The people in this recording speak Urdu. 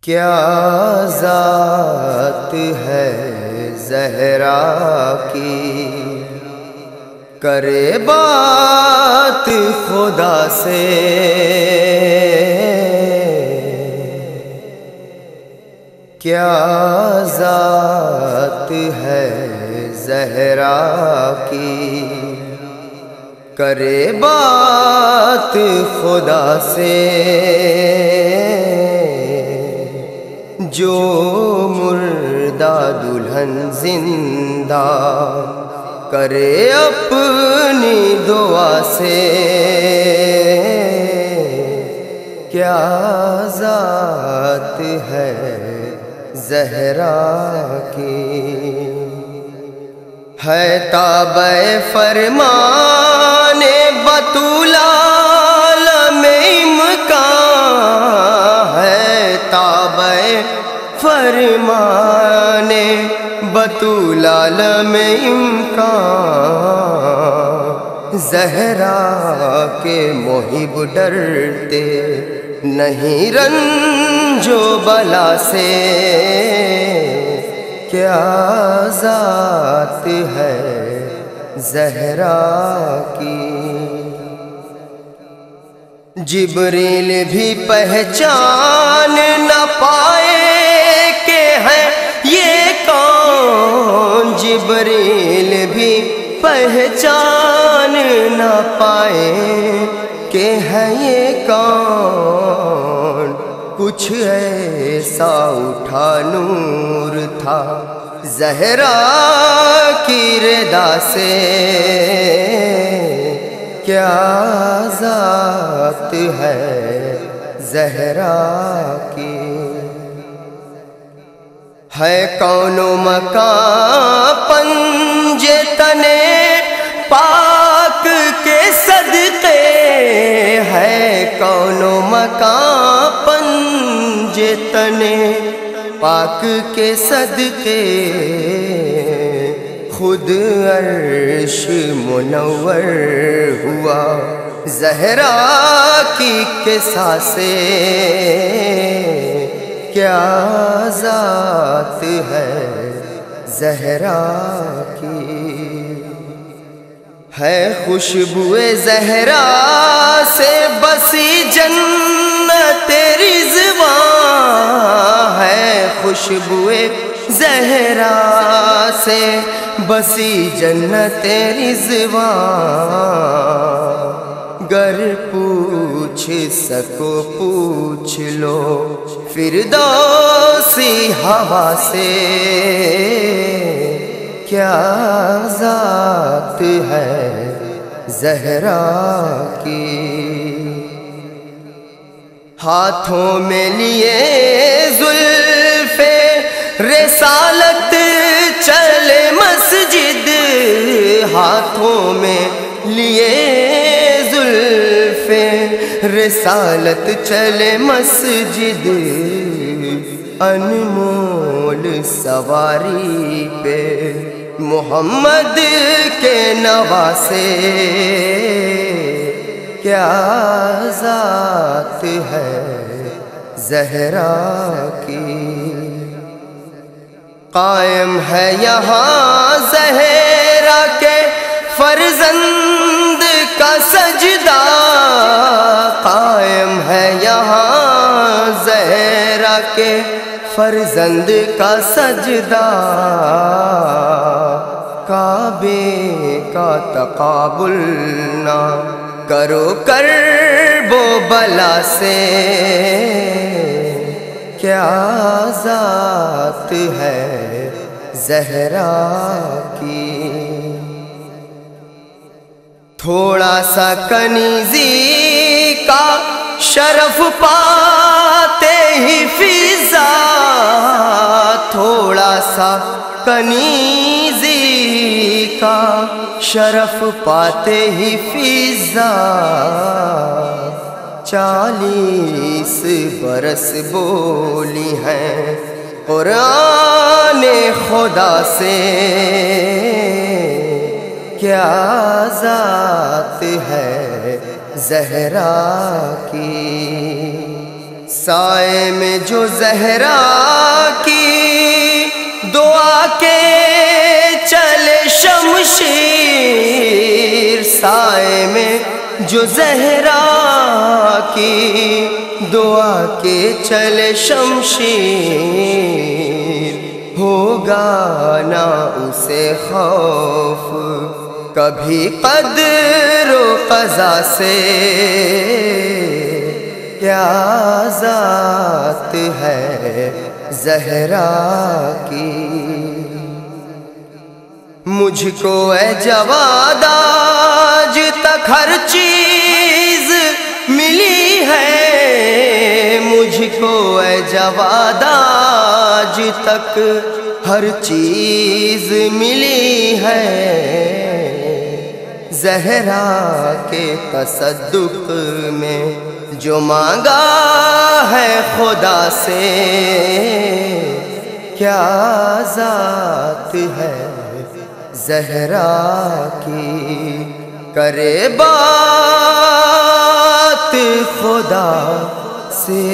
کیا ذات ہے زہرا کی، کرے بات خدا سے۔ کیا ذات ہے زہرا کی، کرے بات خدا سے۔ جو مردہ دلہن زندہ کرے اپنی دعا سے۔ کیا ذات ہے زہرا کی، ہے تابع فرمان بطول عالم امکان، ہے تابع فرمان بطول عالم امکان۔ زہرا کے محب ڈرتے نہیں رنج و بلا سے۔ کیا ذات ہے زہرا کی، جبریل بھی پہچان نہ پائے کہ ہے یہ کون، جبریل بھی پہچان نہ پائے کہ ہے یہ کون۔ کچھ ایسا اٹھا نور تھا زہرا کی رضا سے۔ کیا ذات ہے زہرا کی، ہے کون و مکان پنجے تنے پاک کے صدقے، ہے کون و مکان پنجے تنے پاک کے صدقے۔ خود عرش منور ہوا زہرا کی قصہ سے۔ کیا ذات ہے زہرا کی، ہے خوشبوئے زہرا سے بسی جنت رضوان، ہے خوشبوئے زہرا سے بسی جنت رضوان۔ گر پوچھ سکو پوچھ لو فردوسی ہوا سے۔ کیا ذات ہے زہرا کی، ہاتھوں میں لیے زلف رسالت چلے مسجد، ہاتھوں میں لیے زلف رسالت چلے مسجد۔ انمول سواری پہ محمد کے نواسے۔ کیا ذات ہے زہرا کی، قائم ہے یہاں زہرا کے فرزند کا سجدہ، قائم ہے یہاں زہرا کے فرزند کا سجدہ۔ کعبے کا تقابل نہ کرو کرب و بلا سے۔ کیا ذات ہے زہرا کی، تھوڑا سا کنیزی کا شرف پاتے ہی فضا، تھوڑا سا کنیزی کا شرف پاتے ہی فضا۔ 40 برس بولی ہیں قرآن خدا سے۔ کیا ذات ہے زہرا کی، سائے میں جو زہرا کی دعا کے چلے شمشیر، سائے میں جو زہرا کی دعا کے چلے شمشیر، ہوگا نہ اسے خوف کبھی قدر و قضا سے، کیا ذات ہے زہرا کی۔ مجھ کو اے جواد آج تک ہر چیز ملی ہے، مجھ کو اے جواد آج تک ہر چیز ملی ہے، زہرا کے تصدق میں جو مانگا ہے خدا سے، کیا ذات ہے زہرا کی۔ کرے بات خدا سے